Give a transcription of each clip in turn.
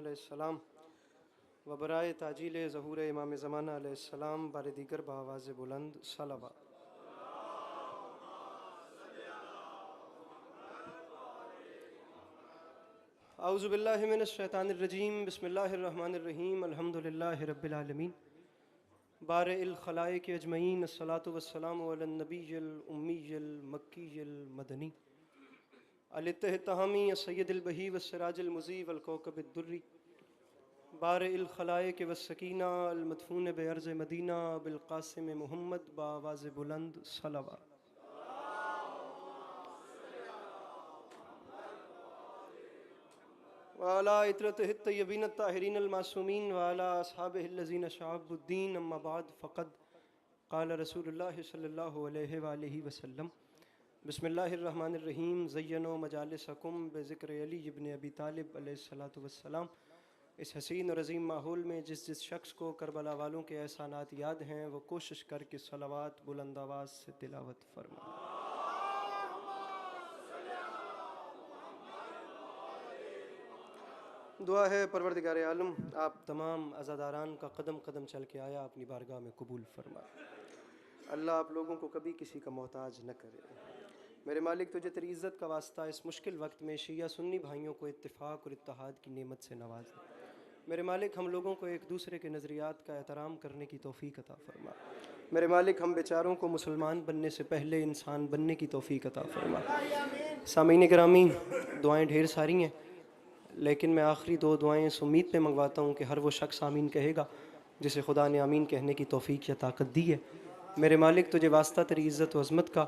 अलैहिस्सलाम व बराए ताजील ज़हूर इमाम ज़माना अलैहिस्सलाम बारे दीगर बावाज़ बुलंद सलावा। औज़ु बिल्लाहि मिनश शैतानिर रजीम बिस्मिल्लाहिर्रहमानिर्रहीम अल्हम्दुलिल्लाहि रब्बिल आलमीन बारे इल खलाइक अजमईन अस्सलातु वस्सलामु अलन नबिय्यिल उम्मिय्यिल मक्किय्यिल मदनी अल-इत्तिहामी सय्यदिल बही वस्सिराजिल मुज़ी वल कौकबिद दुर्री बारे इल खलाइक वस्सकीना अल मदफून बेअर्ज़ मदीना बिल क़ासिम मुहम्मद बावाज़ बुलंद सलावा। वाला इतरतिहि तय्यबीन ताहिरीन अल मासूमीन वाला अस्हाबिहि लज़ीना शअबुद्दीन अम्मा बाद फ़क़द क़ाल रसूलुल्लाह सल्लल्लाहु अलैहि वआलिहि वसल्लम बिस्मिल्लाहिर्रहमानिर्रहीम ज़य्यनो मजालिसकुम बिज़िक्र अली इब्न अबी तालिब अलैहिस्सलातु वस्सलाम। इस हसीन और अज़ीम माहौल में जिस शख्स को करबला वालों के एहसानात याद हैं वो कोशिश करके सलावात बुलंद आवाज़ से तिलावत फरमा। दुआ है परवरदिगार आलम आप तमाम अज़ादारान का कदम कदम चल के आया अपनी बारगाह में कबूल फरमा। अल्लाह आप लोगों को कभी किसी का मोहताज न करे। मेरे मालिक तुझे तेरी इज़्ज़त का वास्ता इस मुश्किल वक्त में शिया सुन्नी भाइयों को इत्तिफाक और इत्तेहाद की नेमत से नवाज दे। मेरे मालिक हम लोगों को एक दूसरे के नज़रियात का एहतराम करने की तौफ़ीक अता फरमा। मेरे मालिक हम बेचारों को मुसलमान बनने से पहले इंसान बनने की तौफ़ीक अता फरमा। सामीन गिरामी दुआएँ ढेर सारी हैं लेकिन मैं आखिरी दो दुआएँ इस उम्मीद पे मंगवाता हूँ कि हर वो शख्स आमीन कहेगा जिसे खुदा ने आमीन कहने की तौफ़ीक या ताकत दी है। मेरे मालिक तुझे वास्ता तेरी इज़्ज़त व अज़मत का,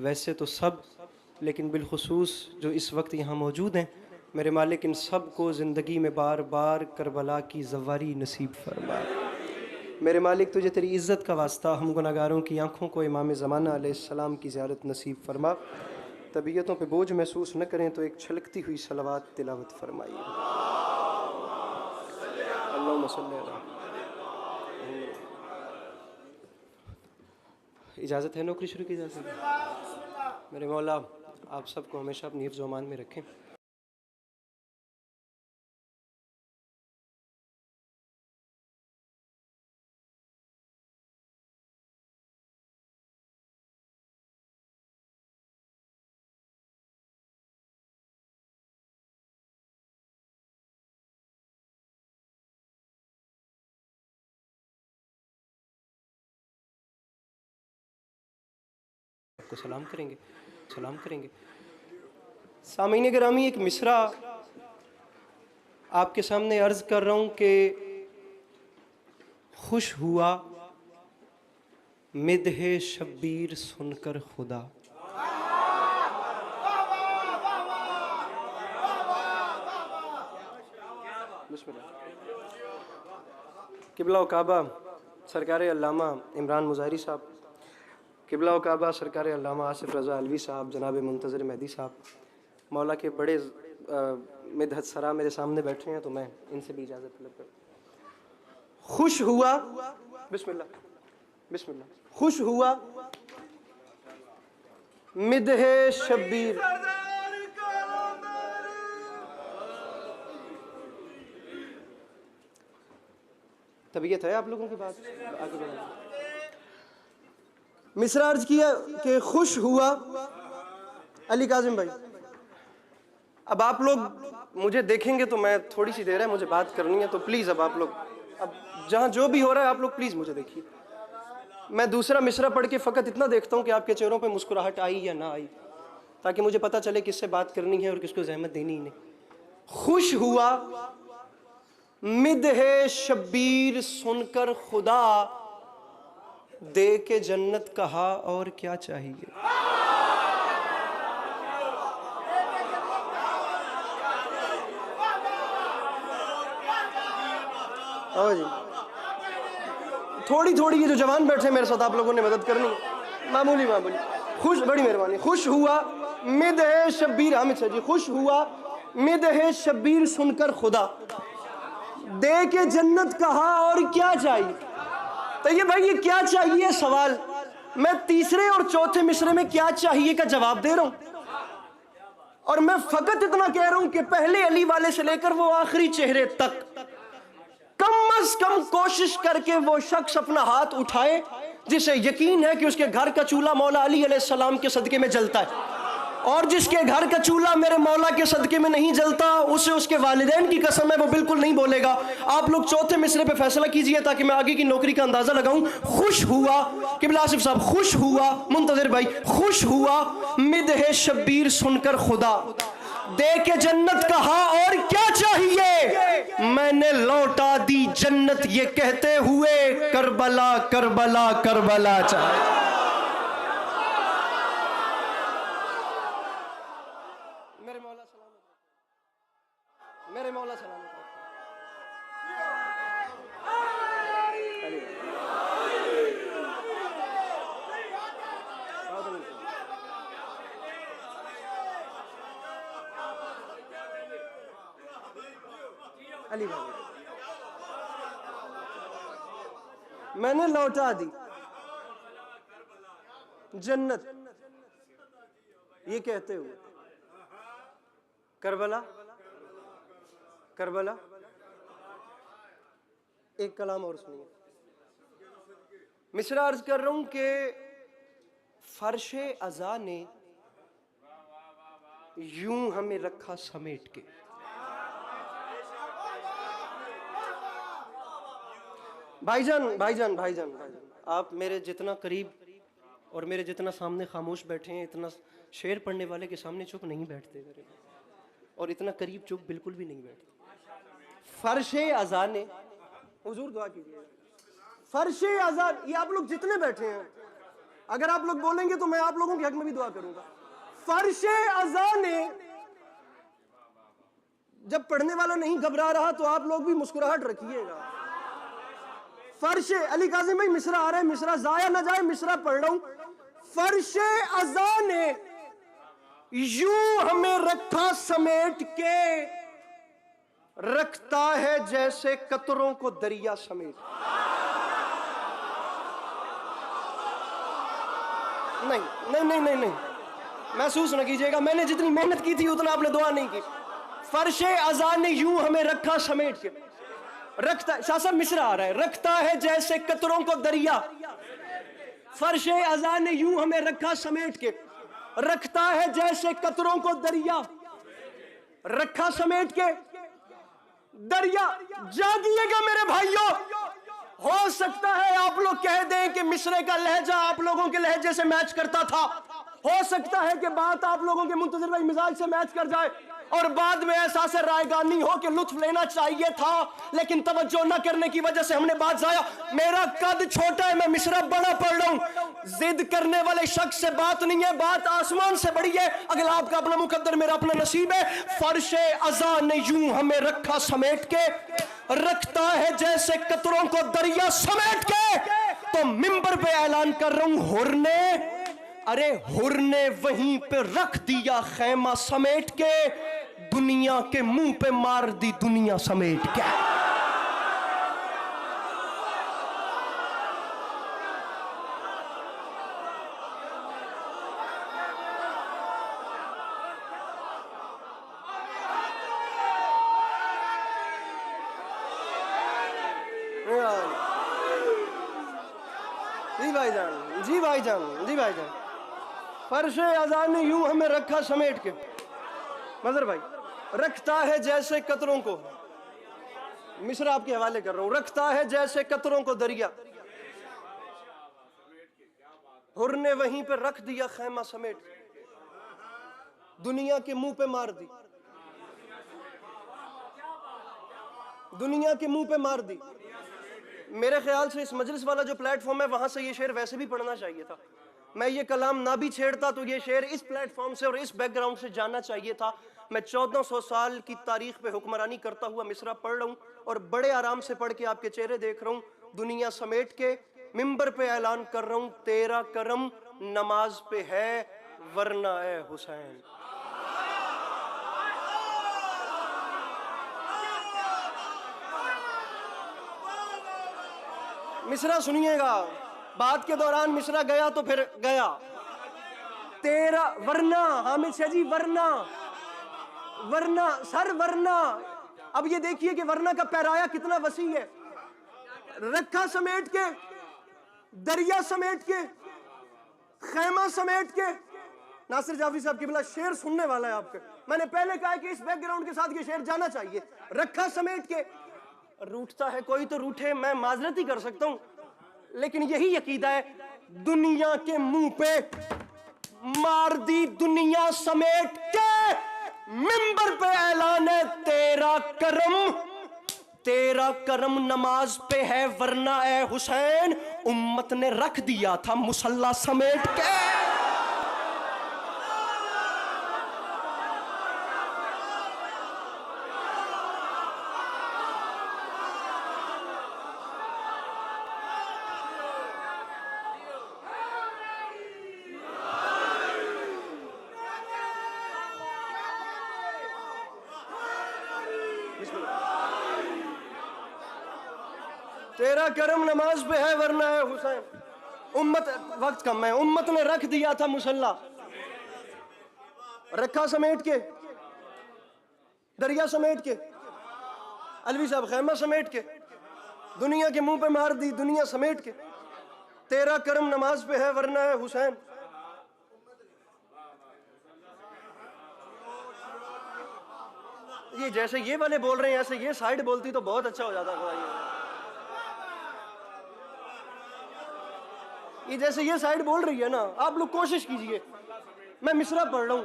वैसे तो सब लेकिन बिलखुसूस जो इस वक्त यहाँ मौजूद हैं, मेरे मालिक इन सब को ज़िंदगी में बार बार करबला की ज़वारी नसीब फरमा। मेरे मालिक तुझे तेरी इज़्ज़त का वास्ता हम गुनाहगारों की आँखों को इमाम ज़माना अलैहिस्सलाम की ज़ियारत नसीब फरमा। तबीयतों पे बोझ महसूस न करें तो एक छलकती हुई सलावात तिलावत फरमाइए। अल्लाहुम्मा सल्ली अला। इजाज़त है नौकरी शुरू की जा सकती। मेरे मौला आप सबको हमेशा अपनी हिफ्ज़ व अमान में रखें। आपको सलाम करेंगे, सलाम करेंगे। सामीन गिरामी एक मिसरा आपके सामने अर्ज़ कर रहा हूँ कि खुश हुआ मिदहे शब्बीर सुनकर खुदा। किबला व काबा सरकार अल्लामा इमरान मुज़ाहिरी साहब, किबला व काबा सरकार अल्लामा आसिफ रज़ा अलवी साहब, जनाब मुंतज़िर मेहदी साहब, मौला के बड़े मिदहत सरा मेरे सामने बैठे हैं तो मैं इनसे भी इजाज़त तलब कर। खुश हुआ बिस्मिल्लाह बिस्मिल्लाह खुश हुआ मिदहे शब्बीर। तबीयत है आप लोगों की बात आगे बढ़ा। मिसरा अर्ज किया कि खुश हुआ अली काजिम भाई। अब आप लोग मुझे देखेंगे तो मैं थोड़ी सी देर है मुझे बात करनी है तो प्लीज़ अब आप लोग अब जहाँ जो भी हो रहा है आप लोग प्लीज़ मुझे देखिए। मैं दूसरा मिसरा पढ़ के फ़कत इतना देखता हूँ कि आपके चेहरों पे मुस्कुराहट आई या ना आई, ताकि मुझे पता चले किससे बात करनी है और किसको ज़हमत देनी ही नहीं। खुश हुआ मिदहे शब्बीर सुनकर खुदा, दे के जन्नत कहा और क्या चाहिए। आओ जी, थोड़ी थोड़ी ये जो जवान बैठे मेरे साथ आप लोगों ने मदद करनी, मामूली मामूली। खुश, बड़ी मेहरबानी। खुश हुआ मिदहे शब्बीर, हामिद सर जी, खुश हुआ मिदहे शब्बीर सुनकर खुदा, दे के जन्नत कहा और क्या चाहिए। तो ये भाई ये क्या चाहिए सवाल, मैं तीसरे और चौथे मिसरे में क्या चाहिए का जवाब दे रहा हूं। और मैं फकत इतना कह रहा हूं कि पहले अली वाले से लेकर वो आखिरी चेहरे तक कम अज कम कोशिश करके वो शख्स अपना हाथ उठाए जिसे यकीन है कि उसके घर का चूल्हा मौला अली अलैहिस्सलाम के सदके में जलता है, और जिसके घर का चूल्हा मेरे मौला के सदके में नहीं जलता उसे उसके वालिदैन की कसम है वो बिल्कुल नहीं बोलेगा। आप लोग चौथे मिसरे पे फैसला कीजिए ताकि मैं आगे की नौकरी का अंदाजा लगाऊं। खुश हुआ किबला आसिफ साहब, खुश हुआ मुंतजिर भाई, खुश हुआ मिदह शब्बीर सुनकर खुदा, दे के जन्नत कहा और क्या चाहिए, मैंने लौटा दी जन्नत ये कहते हुए करबला करबला करबला चाहिए। मेरे मौला सलामत अली भाई, मैंने लौटा दी जन्नत ये कहते हुए करबला करबला। एक कलाम और सुनिए, मिसरा अर्ज कर रहा हूं कि फर्शे अज़ा ने यूं हमें रखा समेट के। भाईजान भाईजान भाईजान भाईजान, आप मेरे जितना करीब और मेरे जितना सामने खामोश बैठे हैं, इतना शेर पढ़ने वाले के सामने चुप नहीं बैठते मेरे, और इतना करीब चुप बिल्कुल भी नहीं बैठते। फर्शे अज़ा ने, हुजूर दुआ कीजिए, फर्शे अज़ा, ये आप लोग जितने बैठे हैं अगर आप लोग बोलेंगे तो मैं आप लोगों के हक में भी दुआ करूंगा। फर्शे अज़ा ने, जब पढ़ने वाला नहीं घबरा रहा तो आप लोग भी मुस्कुराहट रखिएगा। फर्शे, अली काज़िम भाई मिसरा आ रहा है, मिसरा जाया ना जाए, मिसरा पढ़ रहा हूं। फर्शे अज़ा ने यूं हमें रखा समेट के, रखता है जैसे कतरों को दरिया समेट। नहीं नहीं नहीं नहीं नहीं, महसूस न कीजिएगा, मैंने जितनी मेहनत की थी उतना आपने दुआ नहीं की। फर्शे अज़ा ने यूं हमें रखा समेट के, रखता, शाह साहब मिसरा आ रहा है, रखता है जैसे कतरों को दरिया। फर्शे अज़ा ने यूं हमें रखा समेट के, रखता है जैसे कतरों को दरिया, रखा समेट के दरिया। जागिएगा मेरे भाइयों, हो सकता है आप लोग कह दें कि मिसरे का लहजा आप लोगों के लहजे से मैच करता था, हो सकता है कि बात आप लोगों के मुंतज़िर भाई मिजाज से मैच कर जाए और बाद में एहसास रायगानी हो कि लुत्फ लेना चाहिए था लेकिन तवज्जो न करने की वजह से हमने बात जाया। मेरा कद छोटा है, मैं मिसरा बड़ा पढ़ रहा हूं, जिद करने वाले शख्स से बात नहीं है, बात आसमान से बड़ी है। अगला आपका अपना मुकद्दर, मेरा अपना नसीब है। फर्शे अज़ा ने यूं हमें रखा समेट के, रखता है जैसे कतरों को दरिया समेट के। तो मिंबर पे ऐलान कर रहा हूं, हुर ने, अरे हुर ने वहीं पे रख दिया खैमा समेट के, दुनिया के मुंह पे मार दी दुनिया समेट के। जी भाईजान, जी भाईजान, जी भाईजान, फर्शे अज़ा ने यूं हमें रखा समेट के, मजर भाई, रखता है जैसे कतरों को, मिसरा आपके हवाले कर रहा हूं, रखता है जैसे कतरों को दरिया, हुर ने वहीं पे रख दिया खैमा समेट, दुनिया के मुंह पे मार दी, दुनिया के मुंह पे मार दी। मेरे ख्याल से इस मजलिस वाला जो प्लेटफॉर्म है वहां से ये शेर वैसे भी पढ़ना चाहिए था। मैं ये कलाम ना भी छेड़ता तो ये शेर इस प्लेटफॉर्म से और इस बैकग्राउंड से जाना चाहिए था। मैं 1400 साल की तारीख पे हुक्मरानी करता हुआ मिसरा पढ़ रहा हूँ और बड़े आराम से पढ़ के आपके चेहरे देख रहा हूँ। दुनिया समेट के मिंबर पे ऐलान कर रहा हूँ, तेरा करम नमाज पे है वरना ए हुसैन। मिसरा सुनिएगा, बात के दौरान मिसरा गया तो फिर गया। तेरा वरना, हामिद शाह जी, वरना वरना सर वरना, अब ये देखिए कि वरना का पैराया कितना वसी है। रखा समेट के, दरिया समेट के, खैमा समेट के। नासिर जाफरी साहब की बिला शेर सुनने वाला है आपके। मैंने पहले कहा कि इस बैकग्राउंड के साथ ये शेर जाना चाहिए। रखा समेट के, रूठता है कोई तो रूठे, मैं माजरत ही कर सकता हूं, लेकिन यही अकीदा है। दुनिया के मुंह पे मार दी दुनिया समेट के, मिंबर पे ऐलान है तेरा करम, तेरा करम नमाज पे है, वरना ए हुसैन उम्मत ने रख दिया था मुसल्ला समेट के। तेरा करम नमाज पे है, वरना है हुसैन उम्मत, वक्त कम है, उम्मत ने रख दिया था मुसल्ला। रखा समेट के, दरिया समेट के, अलवी साहब खैमा समेट के, दुनिया के मुंह पे मार दी दुनिया समेट के। तेरा करम नमाज पे है, वरना है हुसैन। ये जैसे ये वाले बोल रहे हैं, ऐसे ये साइड बोलती तो बहुत अच्छा हो जाता। ये जैसे ये साइड बोल रही है ना, आप लोग कोशिश कीजिए। मैं मिसरा पढ़ रहा हूं।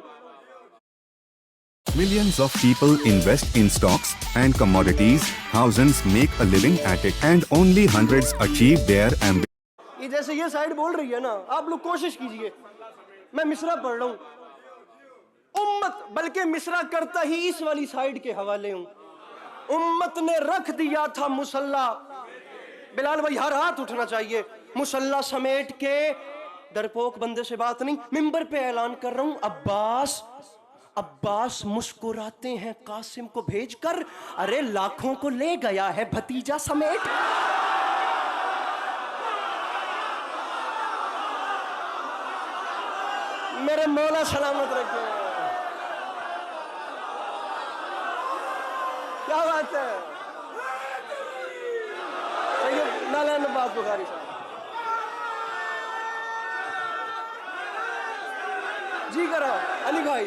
Millions of people invest in stocks and commodities, thousands make a living at it, and only hundreds achieve their ambition. ये जैसे ये साइड बोल रही है ना, आप लोग कोशिश कीजिए। मैं मिसरा पढ़ रहा हूं। उम्मत, बल्कि मिसरा करता ही इस वाली साइड के हवाले हूं। उम्मत ने रख दिया था मुसल्ला। बिलाल भाई हर हाथ उठना चाहिए। मुसल्ला समेट के, डरपोक बंदे से बात नहीं, मिंबर पे ऐलान कर रहा हूं। अब्बास, अब्बास मुस्कुराते हैं कासिम को भेजकर, अरे लाखों को ले गया है भतीजा समेट। मेरे मौला सलामत रखे। क्या बात है। नालान अब्बास बुखारी साहब जी करा। अली भाई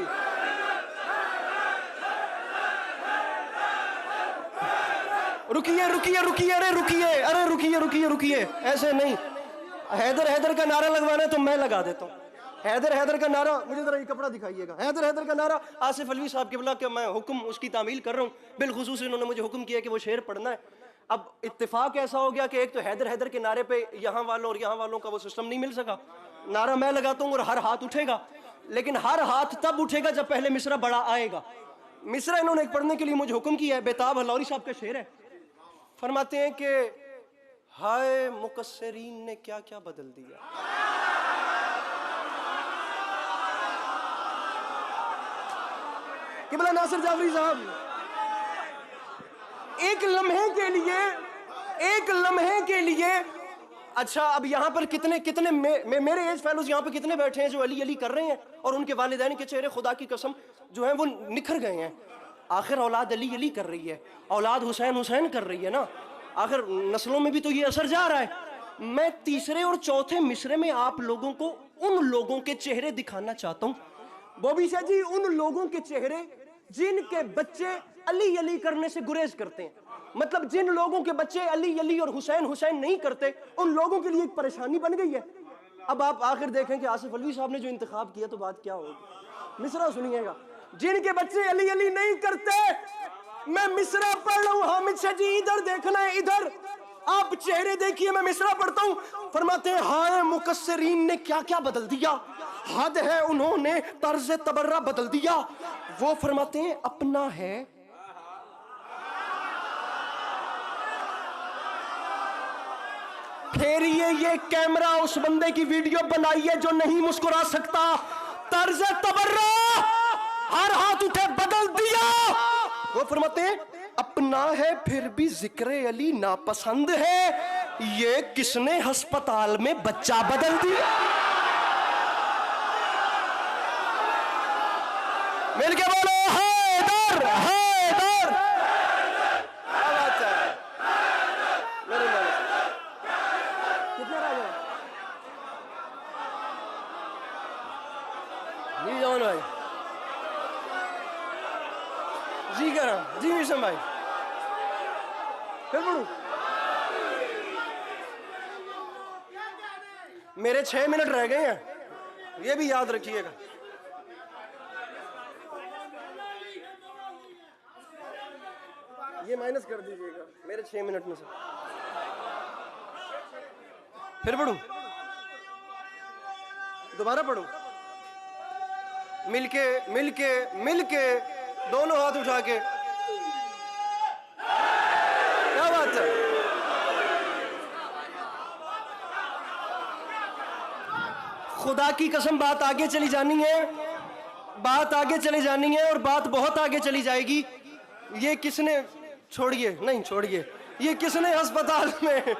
रुकिए रुकिए रुकिए, अरे रुकिए, अरे रुकिए रुकिए रुकिए, ऐसे नहीं। हैदर हैदर का नारा लगवाना है तो मैं लगा देता हूँ। हैदर हैदर का नारा, मुझे जरा ये कपड़ा दिखाइएगा। हैदर हैदर का नारा आसिफ अलवी साहब के बुला के मैं हुक्म उसकी तामील कर रहा हूँ। बिलखुसूस इन्होंने मुझे हुक्म किया कि वो शेर पढ़ना है। अब इत्तेफाक ऐसा हो गया कि एक तो हैदर हैदर के नारे पे यहाँ वालों और यहाँ वालों का वो सिस्टम नहीं मिल सका। नारा मैं लगाता हूँ और हर हाथ उठेगा, लेकिन हर हाथ तब उठेगा जब पहले मिसरा बड़ा आएगा। मिसरा इन्होंने पढ़ने के लिए मुझे हुक्म किया है। बेताब हलौरी साहब का शेर है। फरमाते हैं कि हाय मुकस्सरीन ने क्या क्या बदल दिया। किबला नासिर जाफरी साहब एक लम्हे के लिए अच्छा, अब यहाँ पर कितने कितने मेरे एज फेलोज यहाँ पे कितने बैठे हैं जो अली अली कर रहे हैं और उनके वालिदैन के चेहरे खुदा की कसम जो है वो निखर गए हैं। आखिर औलाद अली अली कर रही है, औलाद हुसैन हुसैन कर रही है ना। आखिर नस्लों में भी तो ये असर जा रहा है। मैं तीसरे और चौथे मिसरे में आप लोगों को उन लोगों के चेहरे दिखाना चाहता हूँ। बॉबी शाह जी, उन लोगों के चेहरे जिनके बच्चे अली अली करने से गुरेज करते हैं, मतलब जिन लोगों के बच्चे अली अली और हुसैन हुसैन नहीं करते, उन लोगों के लिए एक परेशानी बन गई है। अब आप आखिर देखें कि आसिफ अलवी साहब ने जो इंतखाब किया तो बात क्या होगी। मिसरा सुनिएगा। जिनके बच्चे अली अली नहीं करते, मैं मिसरा पढ़ रहा हूं। हामिद शाह जी इधर देखना है, इधर आप चेहरे देखिए। मैं मिसरा पढ़ता हूं। फरमाते हैं हाय मुकस्सरीन ने क्या क्या बदल दिया, हद है उन्होंने तर्ज तबर्रा बदल दिया। वो फरमाते हैं अपना है फेरिए ये कैमरा उस बंदे की वीडियो बनाइए जो नहीं मुस्कुरा सकता। तर्ज तबर्रा, हर हाथ उठे, बदल दिया। वो फरमाते हैं अपना है फिर भी जिक्र अली नापसंद है, ये किसने अस्पताल में बच्चा बदल दिया। मिलके बोलो हैदर। फिर पढ़ूं? मेरे 6 मिनट रह गए हैं, ये भी याद रखिएगा। ये माइनस कर दीजिएगा मेरे 6 मिनट में से। फिर पढ़ूं? दोबारा पढ़ूं? मिलके मिलके मिलके दोनों हाथ उठा के, क्या बात है। खुदा की कसम बात आगे चली जानी है, बात आगे चली जानी है और बात बहुत आगे चली जाएगी। ये किसने, छोड़िए, नहीं छोड़िए, ये किसने अस्पताल में,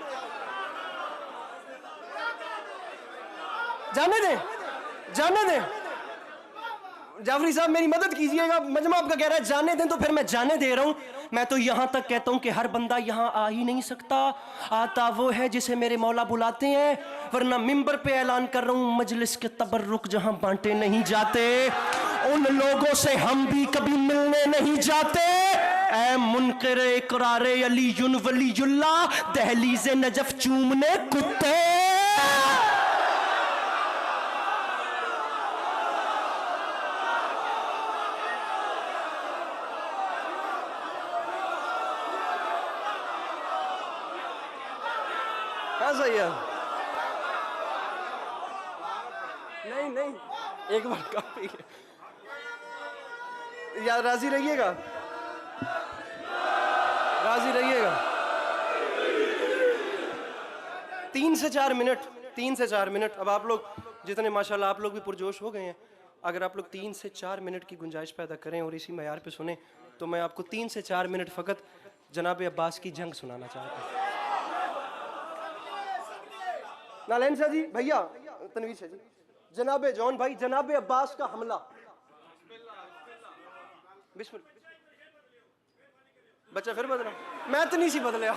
जाने दें, जाने दें। जाफरी साहब मेरी मदद कीजिएगा, मजमा आपका कह रहा है जाने दें, तो फिर मैं जाने दे रहा हूं। मैं तो यहां तक कहता हूं कि हर बंदा यहां आ ही नहीं सकता, आता वो है जिसे मेरे मौला बुलाते हैं, वरना मिंबर पे ऐलान कर रहा हूं मजलिस के तबर्रुक जहां बांटे नहीं जाते, उन लोगों से हम भी कभी मिलने नहीं जाते। ऐ मुनकर इकरारे अलीयुन वलीयुल्लाह, दहलीज़े नजफ चूमने कुत्ते। सही है, नहीं नहीं, एक बार काफी है यार, राजी रहिएगा, राजी रहिएगा। 3 से 4 मिनट, 3 से 4 मिनट। अब आप लोग जितने माशाल्लाह आप लोग भी पुरजोश हो गए हैं, अगर आप लोग 3 से 4 मिनट की गुंजाइश पैदा करें और इसी मयार पे सुने, तो मैं आपको 3 से 4 मिनट फ़कत जनाब अब्बास की जंग सुनाना चाहता हूँ। नालैन शाह जी, भैया तनवीर शाह जी, जनाब जॉन भाई, जनाब अब्बास का हमला। बिस्मिल्लाह। बच्चा फिर बदला, मैं तो नहीं सी बदलिया,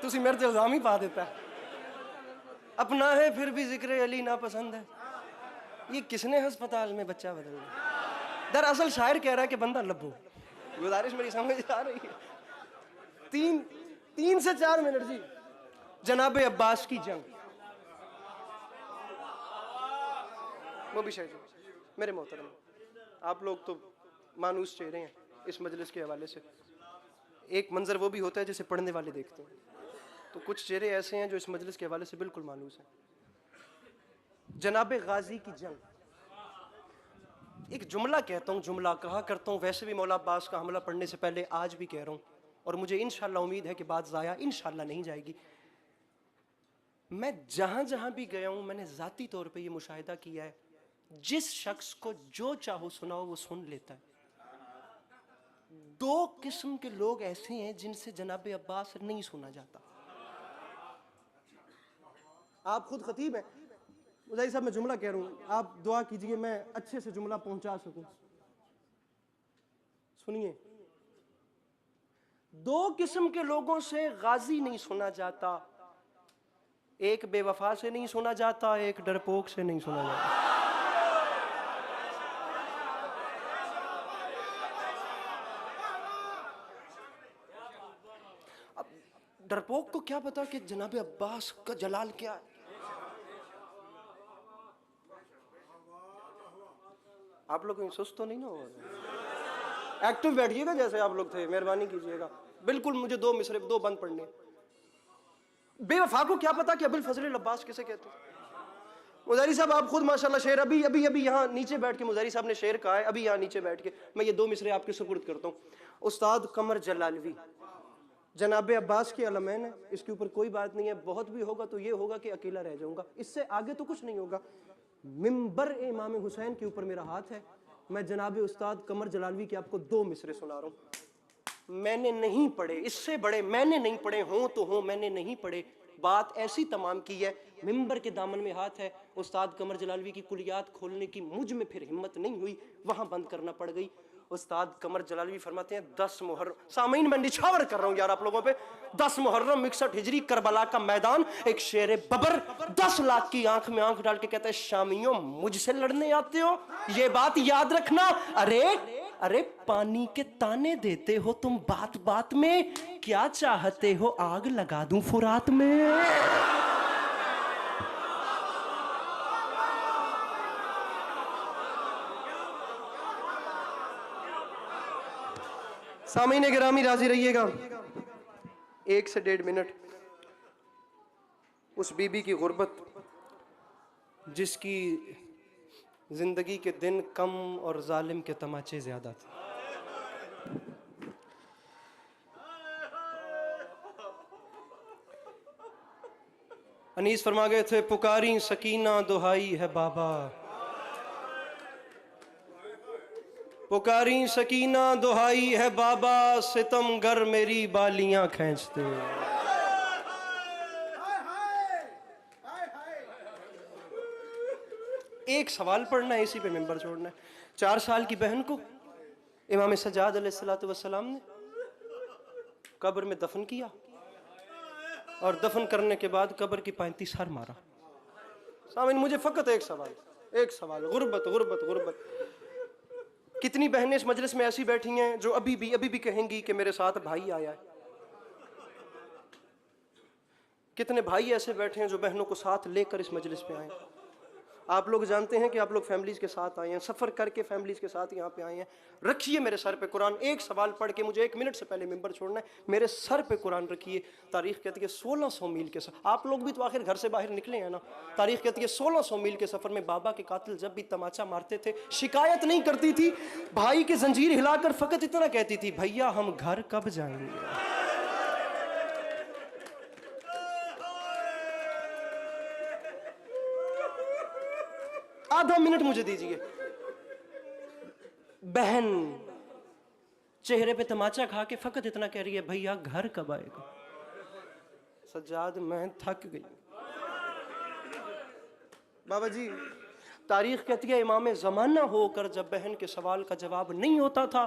तुसी मेरे ते इल्जाम ही पा देता है। अपना है फिर भी जिक्र अली ना पसंद है, ये किसने अस्पताल में बच्चा बदल दिया। दरअसल शायर कह रहा है कि बंदा लब्बो। गुजारिश मेरी समझ आ रही है। 3 से 4 मिनट जी, जनाब अब्बास की जंग। वो भी शायद मेरे मोहतरम, आप लोग तो मानूस चेहरे हैं इस मजलिस के हवाले से। एक मंजर वो भी होता है जिसे पढ़ने वाले देखते हैं, तो कुछ चेहरे ऐसे हैं जो इस मजलिस के हवाले से बिल्कुल मानूस हैं। जनाब गाजी की जंग। एक जुमला कहता हूँ, जुमला कहा करता हूँ, वैसे भी मौला अब्बास का हमला पढ़ने से पहले आज भी कह रहा हूँ, और मुझे इंशाल्लाह उम्मीद है कि बात ज़ाया इंशाल्लाह नहीं जाएगी। मैं जहां जहां भी गया हूं, मैंने ज़ाती तौर पे ये मुशाहिदा किया है, जिस शख्स को जो चाहो सुनाओ वो सुन लेता है। 2 किस्म के लोग ऐसे हैं जिनसे जनाब अब्बास नहीं सुना जाता। आप खुद खतीब हैं, मुझे साहब मैं जुमला कह रहा हूं, आप दुआ कीजिए मैं अच्छे से जुमला पहुंचा सकूं। सुनिए, 2 किस्म के लोगों से गाजी नहीं सुना जाता, एक बेवफा से नहीं सुना जाता, एक डरपोक से नहीं सुना जाता। अब डरपोक को क्या पता कि जनाब अब्बास का जलाल क्या है। आप लोग सुस्त तो नहीं ना हो, एक्टिव बैठिएगा जैसे आप लोग थे, मेहरबानी कीजिएगा। बिल्कुल मुझे 2 मिसरे 2 बंद पढ़ने। बेवफा को क्या पता कि अबुल फजल अब्बास किसे कहते हैं। मुजारी साहब आप खुद माशाल्लाह शेर अभी अभी अभी यहाँ नीचे बैठ के मुजारी साहब ने शेर कहा है, अभी यहाँ नीचे बैठ के मैं ये 2 मिसरे आपके सुपुर्द करता हूँ। उस्ताद कमर जलालवी जनाब अब्बास के अलमैन है, इसके ऊपर कोई बात नहीं है। बहुत भी होगा तो ये होगा कि अकेला रह जाऊंगा, इससे आगे तो कुछ नहीं होगा। मिंबर इमाम हुसैन के ऊपर मेरा हाथ है, मैं जनाब उस्ताद कमर जलालवी के आपको 2 मिसरे सुना रहा हूँ। मैंने नहीं पढ़े, इससे बड़े मैंने नहीं पढ़े, हों तो हों, मैंने नहीं पढ़े। बात ऐसी तमाम की है, मिंबर के दामन में हाथ है। उस्ताद कमर जलालवी की कुलियात खोलने की मुझ में फिर हिम्मत नहीं हुई, वहां बंद करना पड़ गई। उस्ताद कमर जलालवी फरमाते हैं 10 मुहर्रम, सामीन मैं निछावर कर रहा हूं यार आप लोगों पे, 10 मुहर्रम 61 हिजरी करबला का मैदान, एक शेर बबर 10 लाख की आंख में आंख डाल के कहता है शामियों मुझसे लड़ने आते हो, ये बात याद रखना। अरे अरे पानी के ताने देते हो तुम बात बात में, क्या चाहते हो आग लगा दूं फुरात में? सामीन गिरामी राजी रहिएगा, 1 से 1.5 मिनट उस बीबी की गुर्बत जिसकी जिंदगी के दिन कम और जालिम के तमाचे ज्यादा थे। अनीस फरमा गए थे, पुकारी सकीना दुहाई है बाबा, पुकारी सकीना दुहाई है बाबा, सितमगर मेरी बालियां खींचते। एक सवाल पढ़ना है, इसी पे मेंबर छोड़ना है। 4 साल की बहन को इमाम सज्जाद अलैहिस्सलातु वस्सलाम ने कब्र में दफन किया और दफन करने के बाद कब्र की 35 हर मारा। सामीन मुझे फकत एक सवाल, गुर्बत गुर्बत गुर्बत। कितनी बहनें इस मजलिस में ऐसी बैठी हैं जो अभी भी कहेंगी कि मेरे साथ भाई आया है? कितने भाई ऐसे बैठे हैं जो बहनों को साथ लेकर इस मजलिस पे आए? आप लोग जानते हैं कि आप लोग फैमिलीज के साथ आए हैं, सफ़र करके फैमिलीज के साथ यहाँ पे आए हैं। रखिए मेरे सर पे कुरान, एक सवाल पढ़ के मुझे 1 मिनट से पहले मिंबर छोड़ना है। मेरे सर पे कुरान रखिए। तारीख कहती है 1600 मील के सफ़र, आप लोग भी तो आखिर घर से बाहर निकले हैं ना। तारीख कहती है 1600 मील के सफ़र में बाबा के कातिल जब भी तमाचा मारते थे शिकायत नहीं करती थी, भाई की जंजीर हिलाकर फ़कत इतना कहती थी, भैया हम घर कब जाएंगे? आधा मिनट मुझे दीजिए। बहन चेहरे पे तमाचा खा के फकत इतना कह रही है, भैया घर कब आएगा? सज्जाद मैं थक गई। बाबा जी तारीख कहती है इमाम ज़माना होकर जब बहन के सवाल का जवाब नहीं होता था,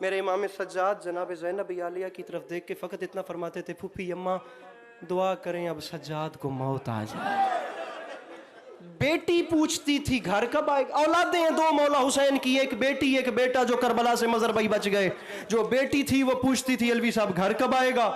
मेरे इमाम सज्जाद जनाब ज़ैनब आलिया की तरफ देख के फकत इतना फरमाते थे, फूफी अम्मा दुआ करें अब सज्जाद को मौत आ जाए। बेटी पूछती थी घर कब आएगा? औलादें हैं 2 मौला हुसैन की, एक बेटी एक बेटा जो करबला से मजर भाई बच गए। जो बेटी थी वो पूछती थी अलवी साहब घर कब आएगा।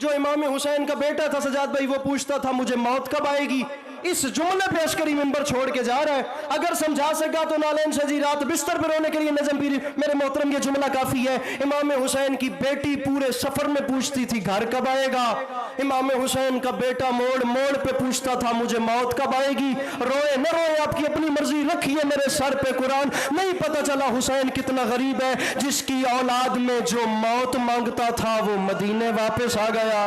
जो इमाम हुसैन का बेटा था सजाद भाई वो पूछता था मुझे मौत कब आएगी। इस जुमले पे अस्करी मिंबर छोड़ के जा रहा है। अगर समझा सका तो नालैन सजी रात बिस्तर पर रोने के लिए नजम पीरी। मेरे मोहतरम ये जुमला काफी है। इमाम हुसैन की बेटी पूरे सफर में पूछती थी घर कब आएगा। इमाम हुसैन का बेटा मोड़ मोड़ पे पूछता था मुझे मौत कब आएगी। रोए न रोए आपकी अपनी मर्जी, रखिए मेरे सर पे कुरान। नहीं पता चला हुसैन कितना गरीब है, जिसकी औलाद में जो मौत मांगता था वो मदीने वापस आ गया,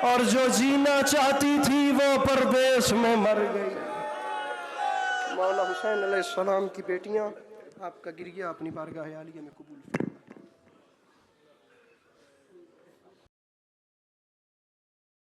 और जो जीना चाहती थी वो परदेश में मर गई। मौला हुसैन अलैहिस्सलाम की बेटियां आपका गिरिया अपनी बारगाह आलिया में कबूल